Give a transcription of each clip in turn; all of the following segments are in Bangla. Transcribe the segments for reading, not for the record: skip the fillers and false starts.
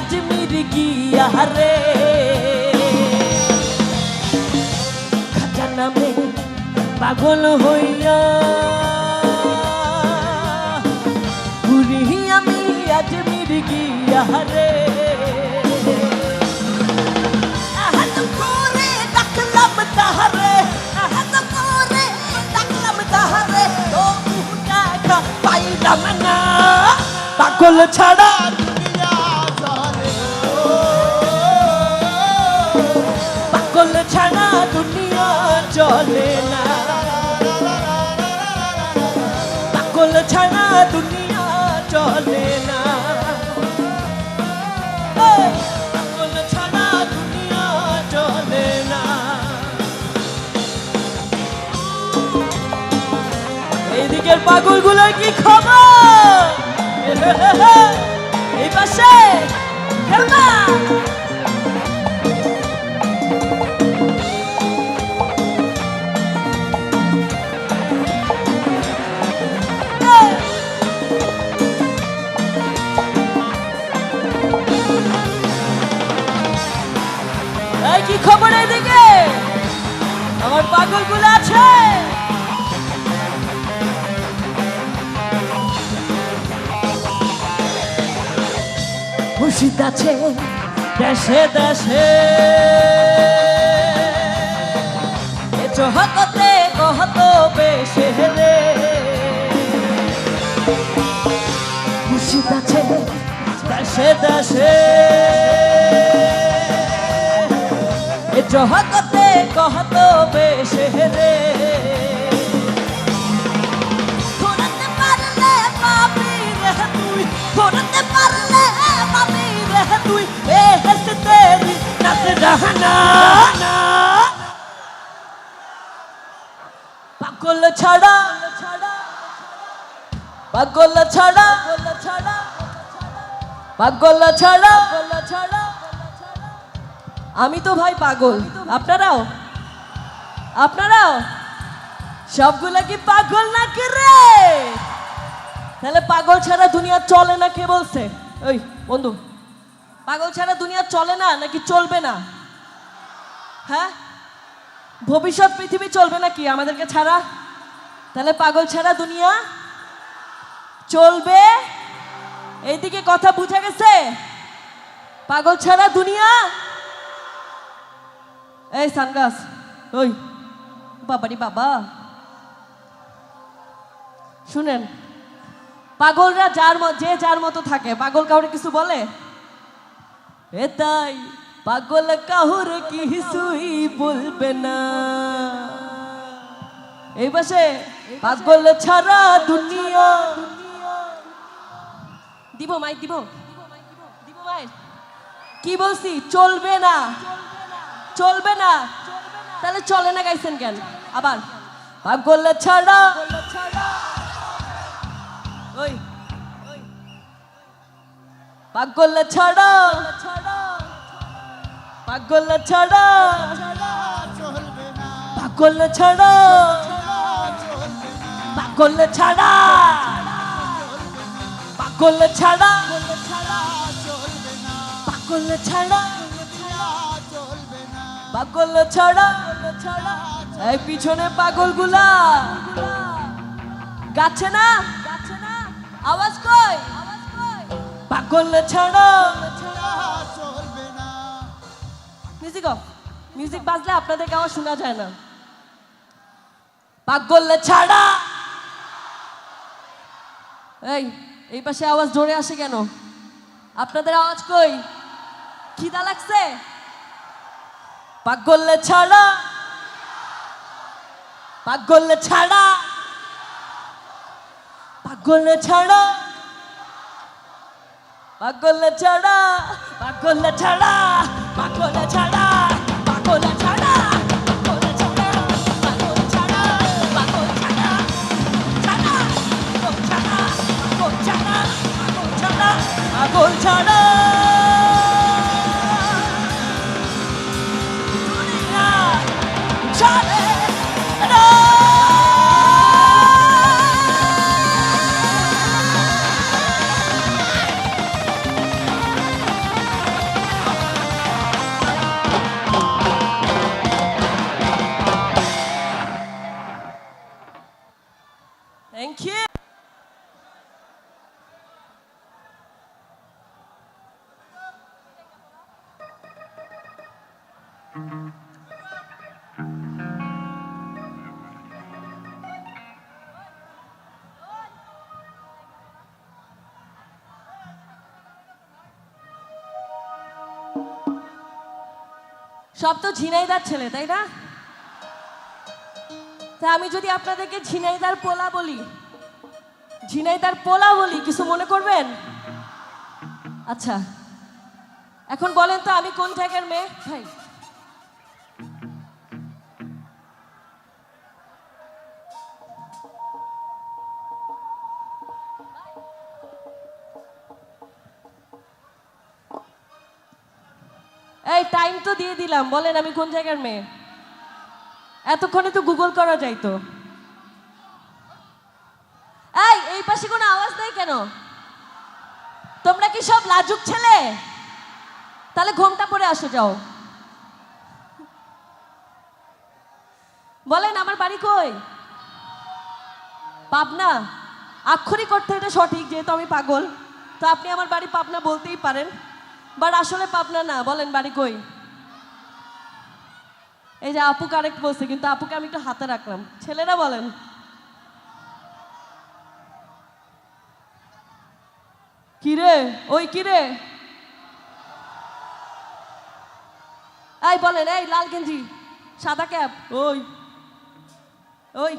আজমির গিয়া রে খাজা নামে পাগল হইয়া ঘুরি আমি আজমির গিয়া রে পাগল ছাড়া দুনিয়া চলে পাগল ছাড়া দুনিয়া চলে না পাগল ছাড়া দুনিয়া চলে না পাগল ছাড়া দুনিয়া চলে না এইদিকের পাগলগুলোর কি খবর এই পাশে খেলনা এই কি খবর এদিকে আমার পাগলগুলো আছে খুশিত আছে দেশে দেশে এ চহকতে কহত বেশে রে খুশিত আছে দেশে দেশে এ চহকতে কহত বেশে রে ধরতে পারলে পাবি রে তুই ধরতে পারলে তুই এ হস্তে তেরি নাচ রহনা পাগল ছাড়া পাগল ছাড়া পাগল ছাড়া আমি তো ভাই পাগল আপনারাও আপনারাও সবগুলা কি পাগল নাকি রে তাহলে পাগল ছাড়া দুনিয়া চলে না কে বলছে ওই বন্ধু পাগল ছাড়া দুনিয়া চলে না নাকি চলবে না হ্যাঁ ভবিষ্যৎ পৃথিবী চলবে নাকি আমাদেরকে ছাড়া তাহলে পাগল ছাড়া দুনিয়া চলবে এইদিকে কথা বুঝা গেছে পাগল ছাড়া দুনিয়া এই সানগাস ওই বাবারি বাবা শুনেন পাগলরা যার মতো থাকে পাগল কাউরে কিছু বলে এটাই পাগল কাহুর কিছুই বলবে না এই বসে পাগল ছাড়া দুনিয়া দিব মাই দিব মাই কি বলছি চলবে না চলবে না তাহলে চলে না গাইছেন কেন আবার পাগল ছাড়া ওই পাগল ছাড়া পাগল ছাড়া পাগল ছাড়া পাগল ছাড়া পাগল ছাড়া পাগল ছাড়া পাগল ছাড়া এই পিছনে পাগলগুলা গাচ্ছে না আওয়াজ কই পাগল ছাড়া মিউজিক বাজলে আপনাদেরকে আওয়াজ শোনা যায় না পাগল ছাড়া এই পাশে আওয়াজ জোরে আসে কেন আপনাদের আওয়াজ কই খিদা লাগছে পাগল ছাড়া পাগল ছাড়া পাগল ছাড়া পাগল ছাড়া পাগল ছাড়া পাগল ছাড়া পাগল ছাড়া পাগল ছাড়া পাগল ছাড়া পাগল ছাড়া ছাড়া পাগল ছাড়া পাগল ছাড়া পাগল ছাড়া পাগল ছাড়া দুনিয়া ছাড়ে না সব তো ঝিনাইদার ছেলে, তাই না? তা আমি যদি আপনাদেরকে ঝিনাইদার পোলা বলি, ঝিনাইদার পোলা বলি, কিছু মনে করবেন? আচ্ছা, এখন বলেন তো আমি কোন জায়গার মেয়ে? ভাই এই টাইম তো দিয়ে দিলাম, বলেন আমি কোন জায়গার মেয়ে? এতক্ষণে তো গুগল করা যাইতো। এই পাশে কোনো আওয়াজ নেই কেন? তোমরা কি সব লাজুক ছেলে? তাহলে ঘোমটা পরে আসো, যাও। বলেন আমার বাড়ি কই? পাবনা। আক্ষরিক অর্থে এটা সঠিক, যেহেতু আমি পাগল, তো আপনি আমার বাড়ি পাবনা বলতেই পারেন, বাট আসলে পাবনা না। বলেন বাড়ি কই? এই যে আপু কারেক্ট বলছে, কিন্তু আপুকে আমি একটু হাতে রাখলাম। ছেলেরা বলেন। কিরে, ওই কিরে, এই বলেন, এই লাল গেঞ্জি সাদা ক্যাপ, ওই ওই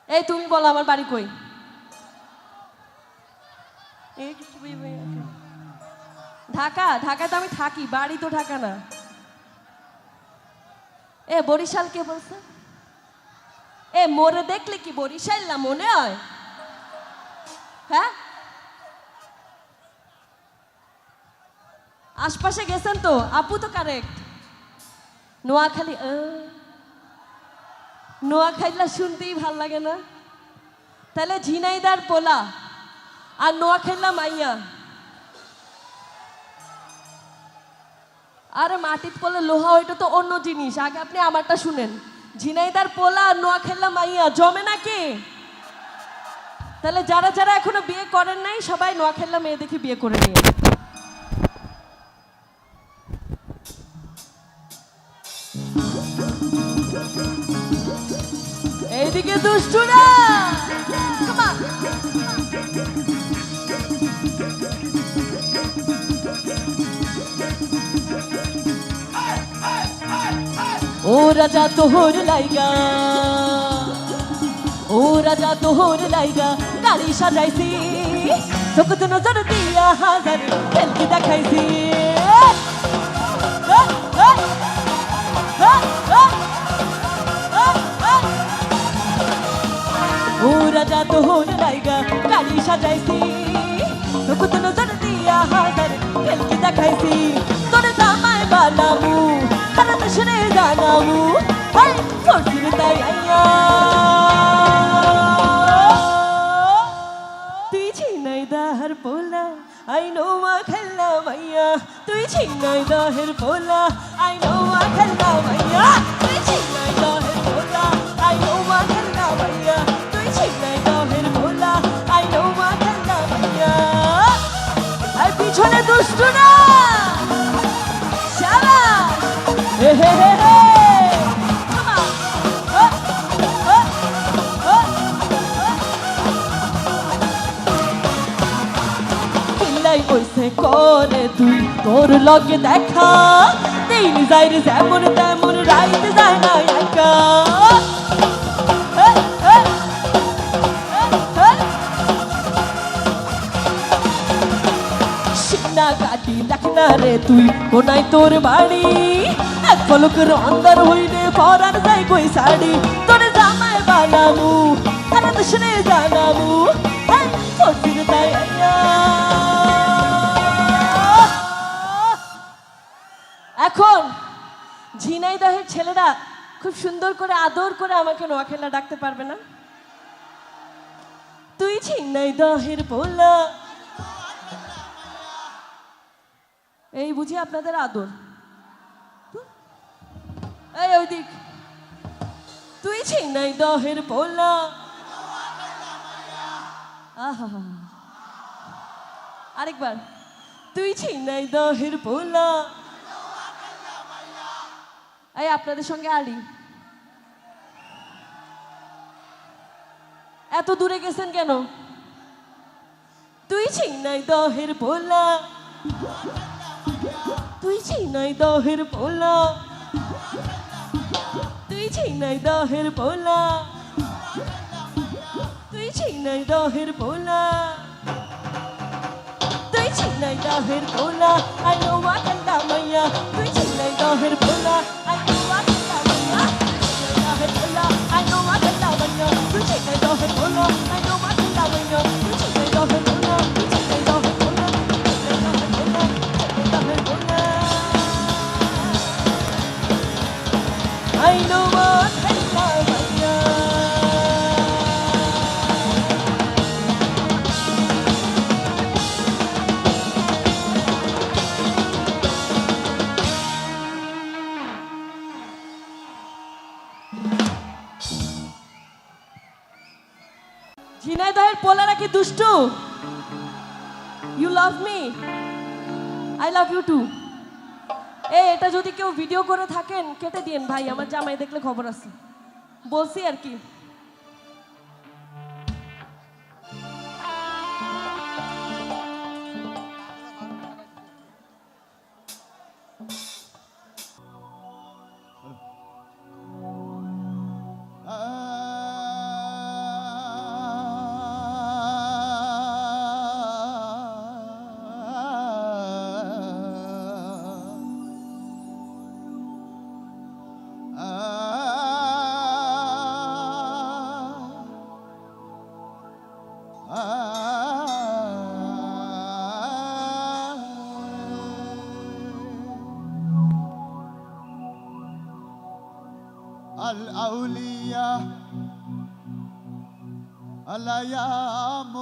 এই তুমি বলো আমার বাড়ি কই? ঢাকা। ঢাকায় তো আমি থাকি, বাড়ি তো ঢাকা না। বরিশাল কে বলছে? মোরে দেখলে কি বরিশাল না মনে হয়? হ্যাঁ, আশপাশে গেছেন তো? আপু তো কারেক্ট। নোয়াখালী। নোয়াখালীলা শুনতেই ভাল লাগে না? তাহলে ঝিনাইদার পোলা আর নোয়াখালীলা মাইয়া। আরে মাটির পোলা লোহা, ওইটা তো অন্য জিনিস। আগে আপনি আমারটা শুনেন। ঝিনাইদার পোলা আর নোয়াখালীলা মাইয়া জমে নাকি? তাহলে যারা যারা এখনো বিয়ে করেন নাই, সবাই নোয়াখালীলা মেয়ে দেখে বিয়ে করে নিয়ে। এইদিকে দুষ্টুরা, ও রাজা তোহর লাইগা, ও রাজা তোহর লাইগা গাড়ি সাজাইছি, চোখে নজর দিয়া হাজার খেলকি দেখাইছি। ও রাজা তোহর লাইগা গাড়ি সাজাইছি, চোখে নজর দিয়া হাজার খেলকি দেখাইছি। তোর জামাই বানামু, তারা তো শুনে জানামু, করছিল তাই আইয়া। তুই ঝিনাইদার পোলা, আই নোয়া খেলনা মাইয়া। তুই ঝিনাইদার পোলা, আই নোয়া খেলনা মাইয়া। তুই ঝিনাইদার পোলা, আই নোয়া খেলনা মাইয়া। তুই ঝিনাইদার পোলা, আই নোয়া খেলনা মাইয়া। আর পিছনে দুষ্টু না শালা, হে হে হে হে। কইছে করে তুই তোর লগে দেখা, দিন যাই রে যেমন তেমন, রাইতে যায় না একা। সিনা কাটি দেখ না রে তুই কোনায় তোর বাড়ি, এক পলকের অন্দর হইলে পরার যাই কই শাড়ি। তোর জামাই বানামু, তারা তো শুনে জানামু, করছিল তাই আইয়া। এখন ঝিনাইদহের ছেলেরা খুব সুন্দর করে আদর করে আমাকে নোয়াখালীলা ডাকতে পারবে না? তুই ঝিনাইদহের পোলা, এই বুঝি আপনাদের আদর? এই ওই দিক, তুই ঝিনাইদহের পোলা। আহা, আরেকবার, তুই ঝিনাইদহের পোলা। এই আপনাদের সঙ্গে আড়ি, এত দূরে গেছেন কেন? তুই ঝিনাইদহের পোলা, তুই তুই চিনাই দহের পোলা, তুই চিনাই দহের পোলা, তুই চিনাই দহের পোলা, তুই চিনাই দহের পোলা, I know what I love Maya, তুই চিনাই দহের পোলা, I know what I love Maya, দহের পোলা, I know what I love Maya, তুই চিনাই দহের পোলা, I know what I love Maya, তুই চিনাই দহের পোলা, তুই চিনাই দহের পোলা, তুই চিনাই দহের পোলা, চিনাই দহের পোলা, I know what I love Maya. ঝিনাইদহের পোলারা কি দুষ্টু? You love me, I love you too. এটা যদি কেউ ভিডিও করে থাকেন কেটে দিন ভাই, আমার জামাই দেখলে খবর আছে, বলছি আর কি। الأولياء الأيام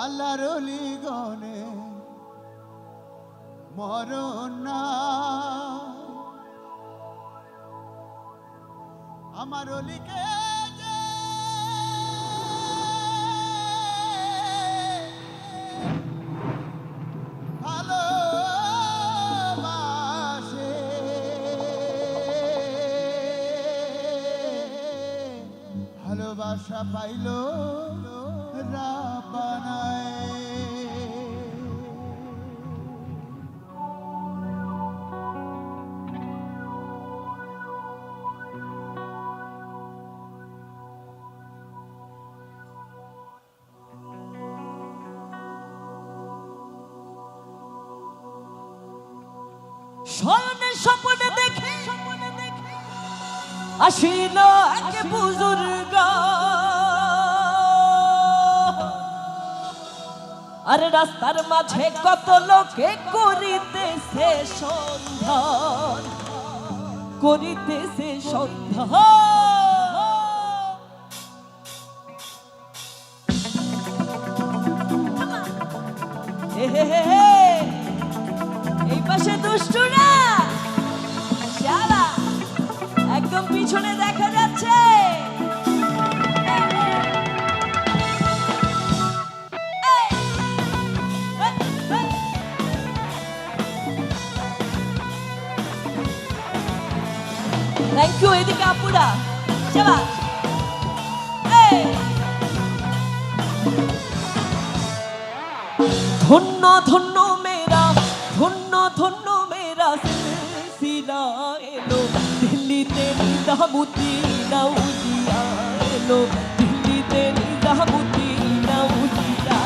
আল্লাহর ওলি গনে মরণ না, আমার ওলিকে যে ভালোবাসে, ভালোবাসা পাইল রাব্বানায়। শয়নের স্বপ্নে দেখে আসিল এক বুজুর্গ, আরে রাস্তার মাঝে কত লোকে করিতেছে সন্ধান, করিতেছে সন্ধান। এই পাশে দুষ্টুরা শালা একদম পিছনে দেখা যাচ্ছে। থ্যাংক ইউ, এদিকে আপুরা শালা। ধন্য ধন্য মেরা, ধন্য ধন্য মেরা সিলসিলা এলো, দিল্লিতে নিজামুদ্দিন আউলিয়া এলো, দিল্লিতে নিজামুদ্দিন আউলিয়া।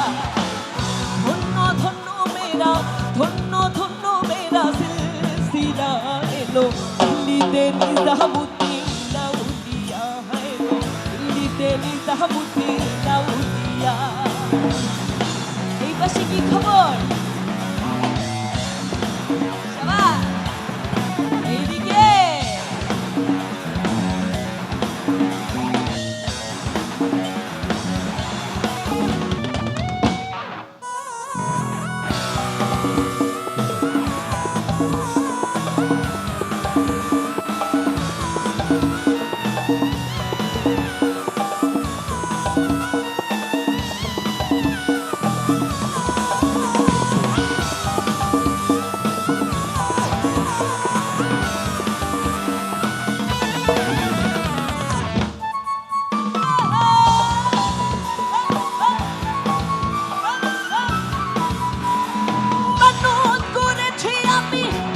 ধন্য ধন্য মেরা, ধন্য ধন্য মেরা সিলসিলা এলো, দিল্লিতে নিজামুদ্দিন আউলিয়া এলো, দিল্লিতে নিজামুদ্দিন আউলিয়া। এই পাশে কি খবর? এইদিকে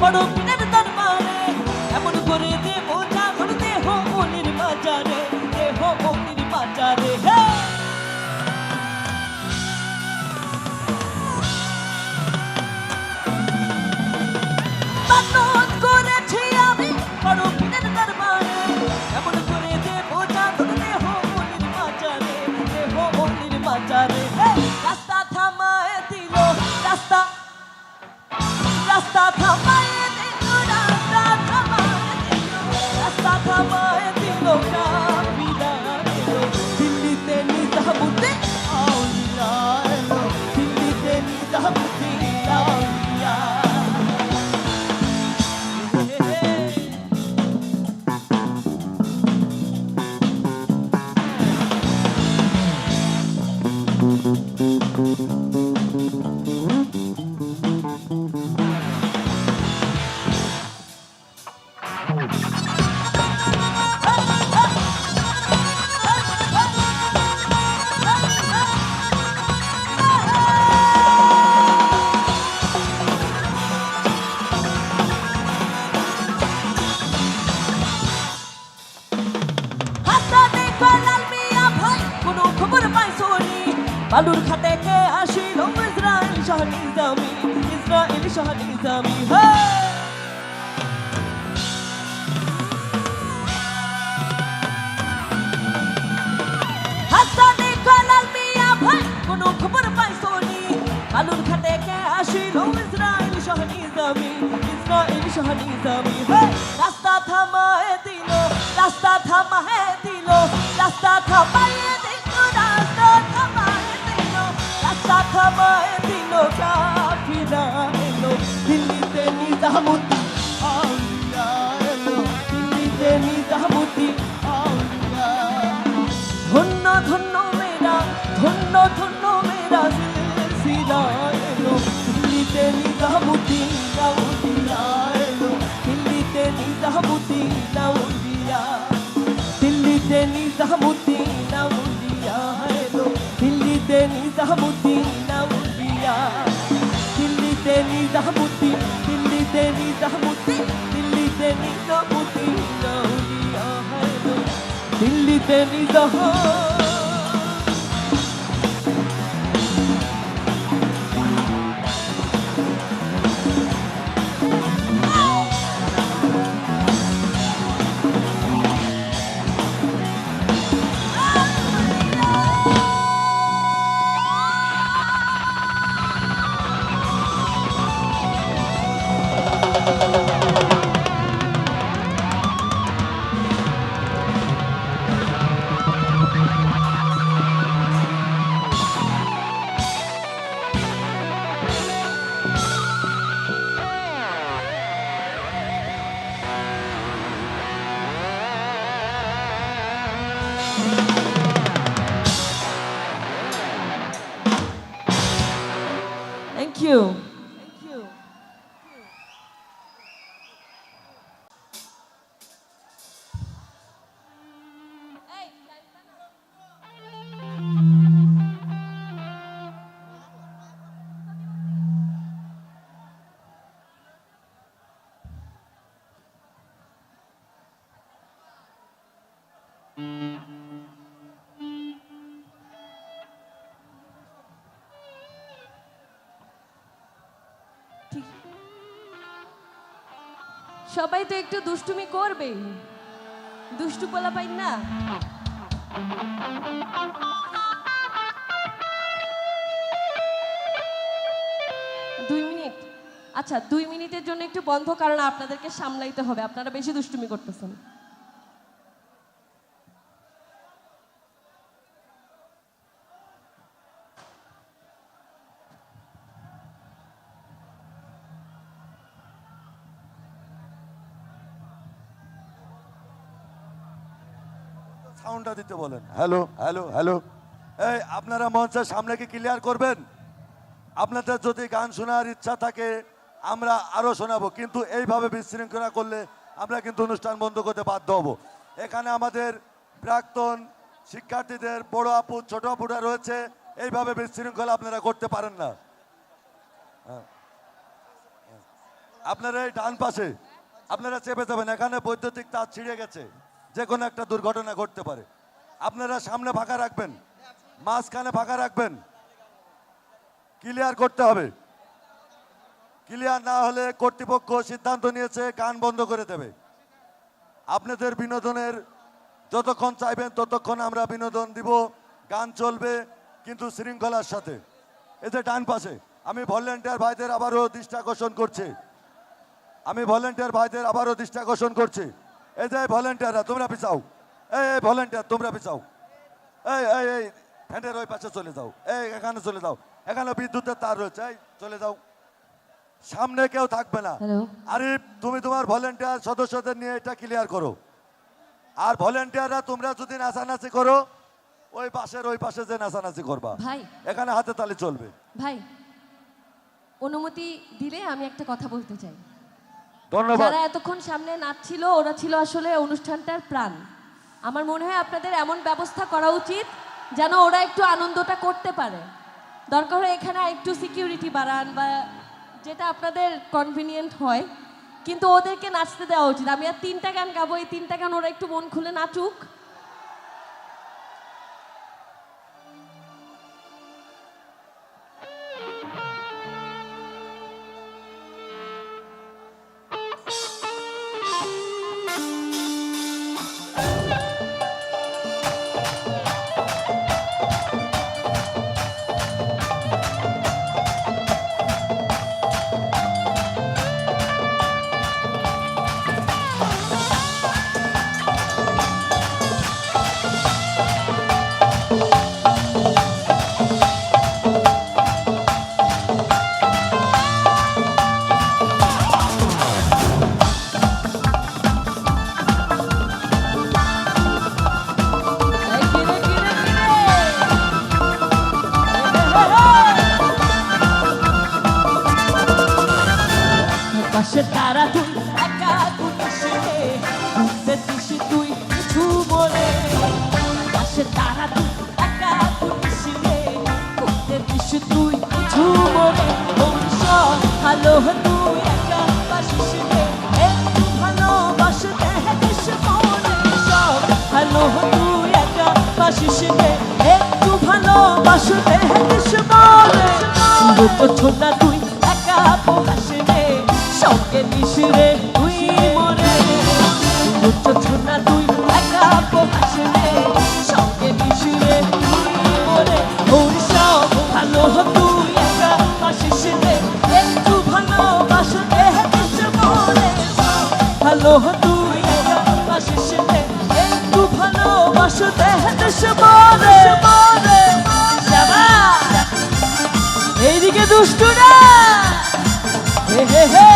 বড় পীরের দরবারে এমন করে দেব জাগর দেহ মনির বাজারে দেহ মনির বাজারে হে মানত করেছি আমি বড় পীরের দরবারে এমন করে দেব জাগর দেহ মনির বাজারে দেহ মনির বাজারে হে রাস্তা থামায় দিল রাস্তা রাস্তা থামায় দিল রাস্তা থামায় দিল রাস্তা থামায় দিল কাফিলা এলো দিল্লিতে নিজামুদ্দিন আউলিয়া এলো দিল্লিতে নিজামুদ্দিন আউলিয়া হাসানে কলাল মিয়া ভাই কোনো খবর পাইছনি বালুর খাতে কে আসিল ইসরায়েল শাহ নিজামি ইসরায়েল শাহ নিজামি হে হাসানে কলাল মিয়া ভাই কোনো খবর পাইছনি বালুর খাতে কে আসিল ইসরায়েল শাহ নিজামি ইসরায়েল শাহ নিজামি হে রাস্তা থামায় দিল রাস্তা থামায় দিল রাস্তা থামায় দিল রাস্তা থামায় দিল রাস্তা থামায় দিল কাফিলা এলো দিল্লিতে নিজামুদ্দিন আউলিয়া এলো দিল্লিতে নিজামুদ্দিন আউলিয়া ধন্য ধন্য মেরা ধন্য ধন্য মেরা সিলসিলা এলো দিল্লিতে নিজামুদ্দিন আউলিয়া এলো দিল্লিতে নিজামুদ্দিন আউলিয়া দিল্লিতে নিজামুদ্দিন আউলিয়া এলো দিল্লিতে নিজামুদ্দিন আউলিয়া দিল্লিতে নিজামুদ্দিন দিল্লিতে নিজামুদ্দিন দিল্লিতে নিজামুদ্দিন আউলিয়া এলো দিল্লিতে Nizamuddin Thank you. Thank you. সবাই তো একটু দুষ্টুমি করবে দুষ্টু পোলা পাই না দুই মিনিট আচ্ছা 2 মিনিটের জন্য একটু বন্ধ কারণ আপনাদেরকে সামলাইতে হবে আপনারা বেশি দুষ্টুমি করতেছেন সাউন্ডটা দিতে বলেন হ্যালো হ্যালো হ্যালো এই আপনারা মঞ্চের সামনে কি ক্লিয়ার করবেন আপনাদের যদি গান শোনার ইচ্ছা থাকে আমরা আরো শোনাবো কিন্তু এইভাবে বিশৃঙ্খলা করলে আমরা কিন্তু অনুষ্ঠান বন্ধ করতে বাধ্য হব এখানে আমাদের প্রাক্তন শিক্ষার্থীদের বড় আপু ছোট আপুরা রয়েছে এইভাবে বিশৃঙ্খলা আপনারা করতে পারেন না আপনারা এই ডান পাশে আপনারা চেপে যাবেন, এখানে বৈদ্যুতিক তার ছিঁড়ে গেছে, যে কোনো একটা দুর্ঘটনা ঘটতে পারে। আপনারা সামনে ফাঁকা রাখবেন, মাঝখানে ফাঁকা রাখবেন, ক্লিয়ার করতে হবে। ক্লিয়ার না হলে কর্তৃপক্ষ সিদ্ধান্ত নিয়েছে গান বন্ধ করে দেবে। আপনাদের বিনোদনের যতক্ষণ চাইবেন ততক্ষণ আমরা বিনোদন দিব, গান চলবে কিন্তু শৃঙ্খলার সাথে। এই যে ডান পাশে আমি ভলেন্টিয়ার ভাইদের আবারও দৃষ্টি আকর্ষণ করছি, এই যে ভলেন্টিয়াররা তোমরা পিছাও, এই ভলেন্টিয়ার তোমরা পিছাও, এই এই এই ফ্যানের ওই পাশে চলে যাও, এই এখানে চলে যাও, এখানে বিদ্যুতের তার রয়েছে, এই চলে যাও, সামনে কেউ থাকবে না। আরিফ তুমি তোমার ভলেন্টিয়ার সদস্যদের নিয়ে এটা ক্লিয়ার করো। আর ভলেন্টিয়াররা তোমরা যদি নাচানাচি করো ওই পাশে যে নাচানাচি করবা, ভাই এখানে হাতে তালি চলবে। ভাই অনুমতি দিলে আমি একটা কথা বলতে চাই। ধন্যবাদ। যারা এতক্ষণ সামনে নাচছিল ওরা ছিল আসলে অনুষ্ঠানটার প্রাণ। আমার মনে হয় আপনাদের এমন ব্যবস্থা করা উচিত যেন ওরা একটু আনন্দটা করতে পারে। দরকার হয় এখানে একটু সিকিউরিটি বাড়ান বা যেটা আপনাদের কনভিনিয়েন্ট হয়, কিন্তু ওদেরকে নাচতে দেওয়া উচিত। আমি আর 3টা গান গাবো, এই 3টা গান ওরা একটু মন খুলে নাচুক। পাশে তারা তুই একা ঘুমিস রে, ঘুরতে দিস তুই কিছু বলে। পাশে তারা তুই একা ঘুমিস রে, ঘুরতে দিস তুই কিছু বলে। ভালো তুই একা বাসিস রে, একটু ভালোবাসতে দিস মনে। সব ভালো তুই একা বাসিস রে, একটু ভালোবাসতে দিস মনে। দুটো ছোটা তুই একা পোহাস রে, সঙ্গে নিস রে তুই মরে। দুটো ছোটা তুই একা পোহাস রে, সঙ্গে নিস রে তুই মরে। ওর সব ভালো তুই একা বাসিস রে, একটু ভালোবাসতে দিস মনে। ভালো তুই একা বাসিস রে, একটু ভালোবাসতে দিস মনে। এইদিকে দুষ্টুরা হে হে হে।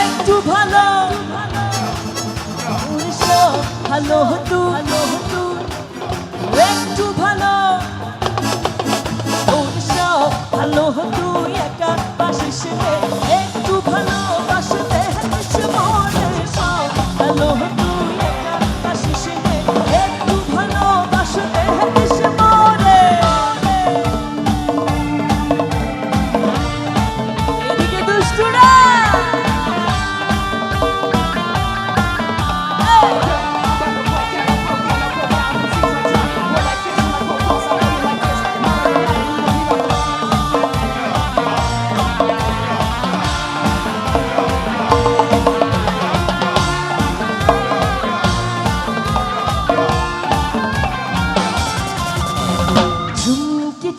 একটু ভালো ভালো হতু, একটু ভালো ভালো হতু একা বাসিস রে, একটু ভালোবাসতে দিস মনে। ভালো হতু একা বাসিস রে, একটু ভালোবাসতে দিস মনে। এদিকে দুষ্টুরা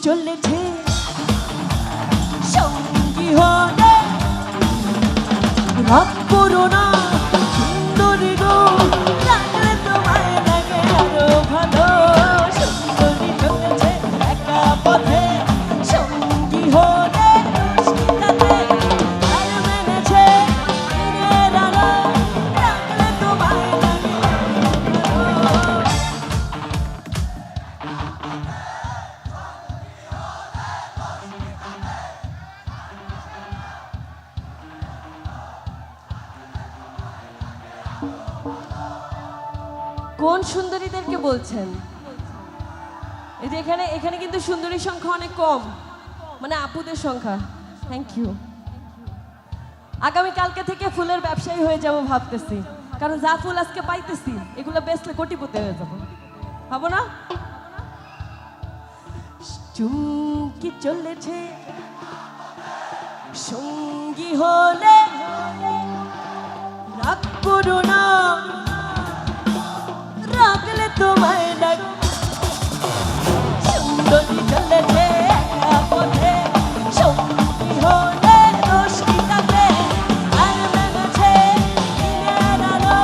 চলেছে সঙ্গী হলে রাত করো না সুন্দরী গো, লাগলে তোমায় লাগে আরো ভালো। সুন্দরী চলেছে একা কোন সুন্দরীদেরকে বলছেন? এই যে এখানে এখানে কিন্তু সুন্দরীর সংখ্যা অনেক কম, মানে আপুদের সংখ্যা। Thank you. আগামী কালকে থেকে ফুলের ব্যবসায়ী হয়ে যাব ভাবতেছি, কারণ যা ফুল আজকে পাইতেছি এগুলো বেচলে কোটিপতি হয়ে যাবো, হবো না? চুমকি চলেছে সঙ্গী হলে রাগ করো না, রাগলে তোমায় ডাক। সুন্দরী চলেছে একা পথে সঙ্গী হলে দোষ কি তাতে? আর মেনেছে দিনের আলো,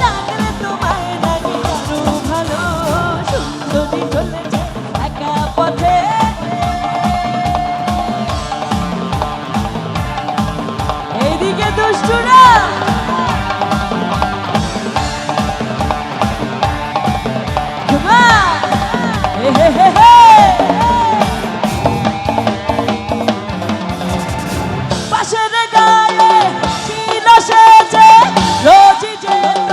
রাগলে তোমায় ডাকি আরো ভালো। সুন্দরী চলেছে একা পথে। এইদিকে দুষ্টুরা পাশের গায়ে ছিল সেজে রোজি যেত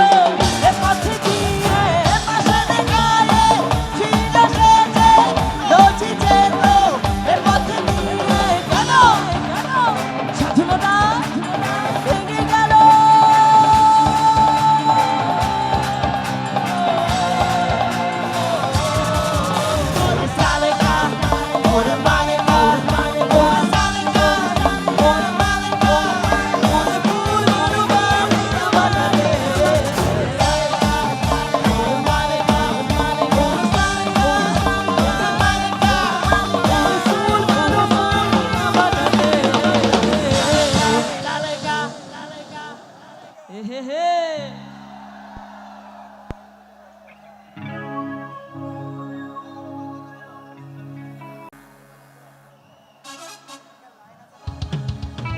এ পথে দিয়ে। পাশের গায়ে ছিল সেজে রোজি যেত এ পথে দিয়ে। কেন স্বাধীনতা ভেঙে গেল।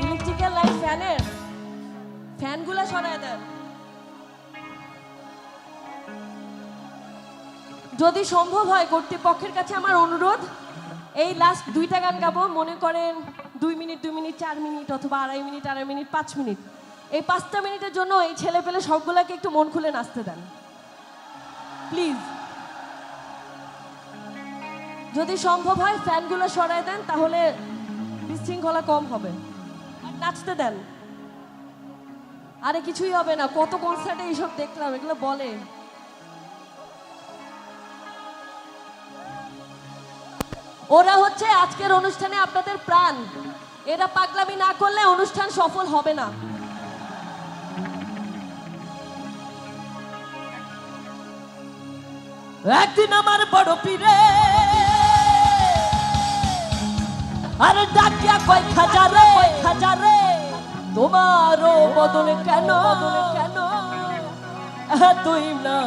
ইলেকট্রিক্যাল লাইট ফ্যানের ফ্যানগুলো সরায় দেন। যদি সম্ভব হয় কর্তৃপক্ষের কাছে আমার অনুরোধ, এই লাস্ট 2টা গান গাবো, মনে করেন 2 মিনিট 2 মিনিট 4 মিনিট অথবা 2.5 মিনিট 2.5 মিনিট 5 মিনিট। এই 5টা মিনিটের জন্য এই ছেলে পেলে সবগুলাকে একটু মন খুলে নাচতে দেন প্লিজ। যদি সম্ভব হয় ফ্যানগুলো সরায় দেন, তাহলে বিশৃঙ্খলা কম হবে। আর নাচতে দেন, আরে কিছুই হবে না। কত কনসার্টে এইসব দেখলাম, এগুলো বলে। ওরা হচ্ছে আজকের অনুষ্ঠানে আপনাদের প্রাণ। এরা পাগলামি না করলে অনুষ্ঠান সফল হবে না। একদিন আমার বড় পীরে আরে ডাকিয়া কয় খাজারে খাজারে, তোমারও বদল কেন কেন তুই না?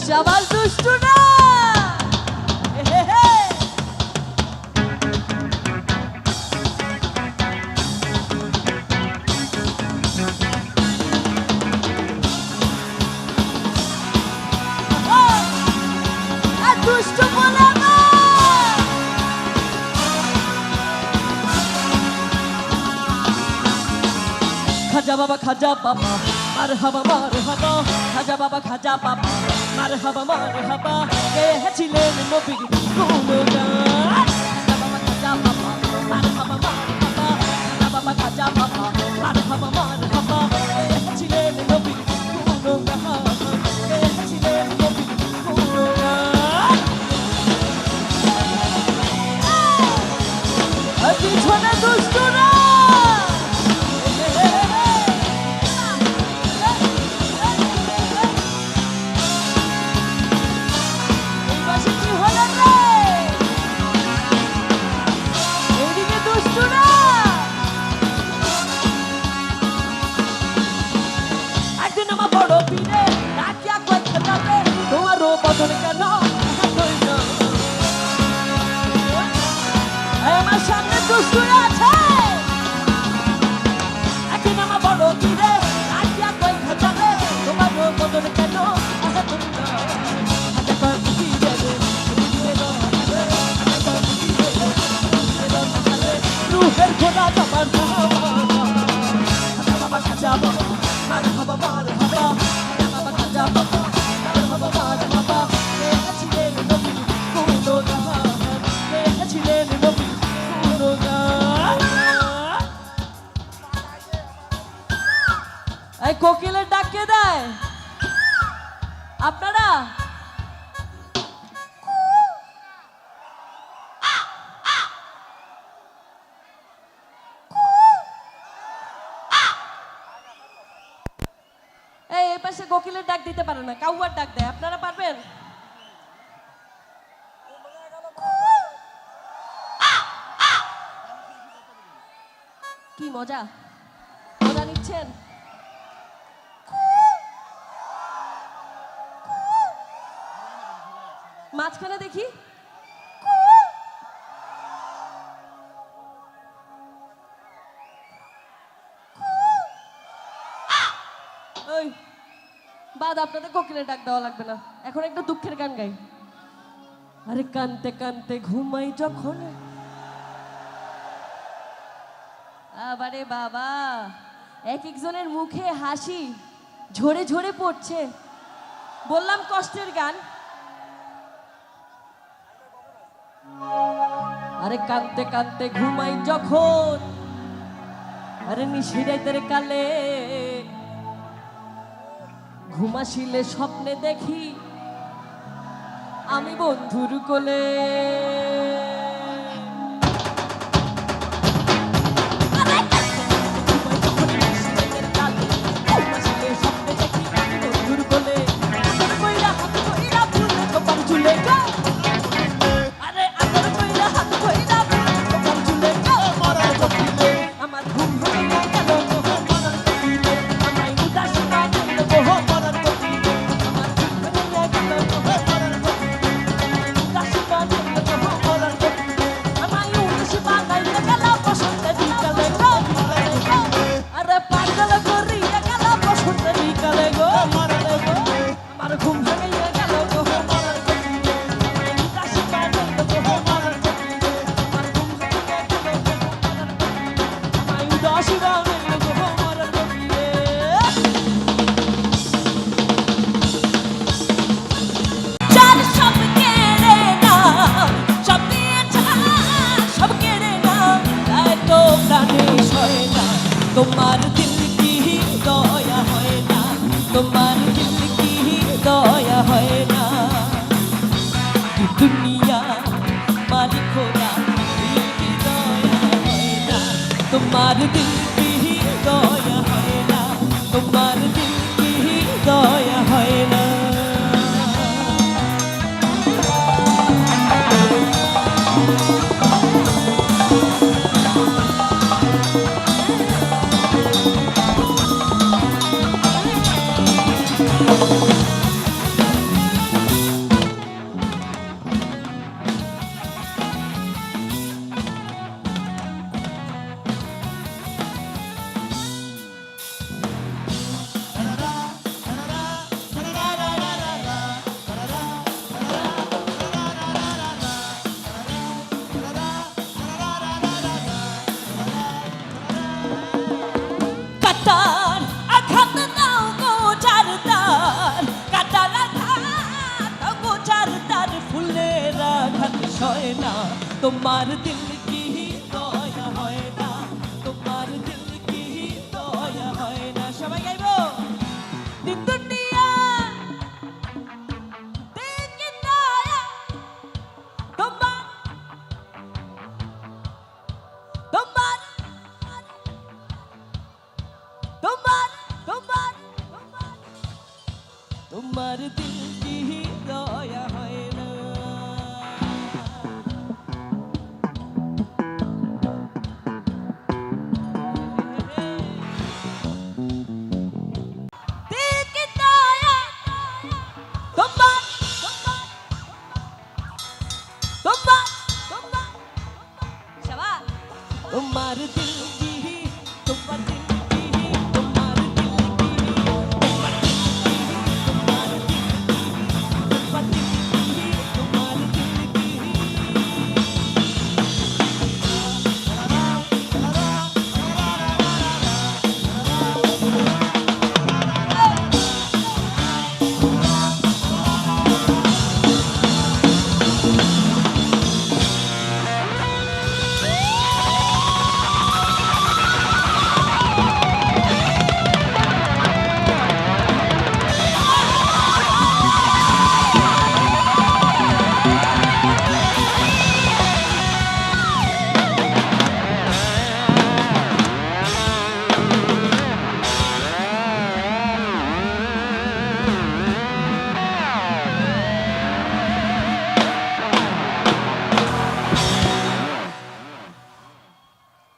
সবার দুষ্টু না দুষ্টু বলে খাজা বাবা খাজা বাবা মার হাবা খাজা বাবা খাজা বাবা মার হাবা গেয়েছিলেন নবীর গুণগান। খাজা বাবা খাজা বাবা মার হাবা খাজা বাবা খাজা বাবা মার হাবা গেয়েছিলেন নবীর গুণগান। গেয়েছিলেন নবীর গুণগান। পিছনে দুষ্টুরা মারহাবা মারহাবা বাবা খাজা বাবা মারহাবা মারহাবা ছিলেন নবী গুণগান ছিলেন নবী গুণগান। এই কোকিলের ডাক কে দেয়? আপনারা? এই পাশে কোকিলের ডাক দিতে পারে না, কাউয়ার ডাক দেয়। আপনারা পারবেন? কি মজা, মজা নিচ্ছেন? মাঝখানে দেখি। ওই বাদ, আপনাদের কোকিলের ডাক দেওয়া লাগবে না, এখন একটা দুঃখের গান গাই। আরে কানতে কানতে ঘুমাই যখন, আবারে বাবা এক একজনের মুখে হাসি ঝরে ঝরে পড়ছে। বললাম কষ্টের গান। আরে কানতে কানতে ঘুমাই যখন, আরে নিশিরাইতের কালে ঘুমাসিলে স্বপ্নে দেখি আমি বন্ধুর কোলে। তোমার দিল কি দয়া হয় না, তোমার দিল কি দয়া হয় না, দুনিয়া মালিক খোদা দিল কি দয়া হয় না, তোমার দিল কি দয়া হয় না, তোমার দিল কি দয়া হয় না। কাটার আঘাত নাও গো চারতার, কাটার আঘাত গো চারতার, ফুলের আঘাত সয় না, তোমার দিল কি দয়া হয় না, তোমার দিল কি দয়া হয় না। সবাই গাইবো। দিন দুনিয়া দিন কি দয়া তোমার, তোমার তোমার তোমার তোমার দিল কি দয়া হয় না। দিল কি দয়া তোমার, তোমার তোমার তোমার শাবাশ। তোমার দিল কি, তোমার দিল কি, তোমার দিল কি, তোমার দিল কি, তোমার দিল কি,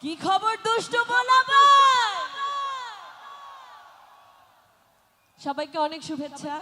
কি খবর দুষ্ট বলাবার? সবাইকে অনেক শুভেচ্ছা।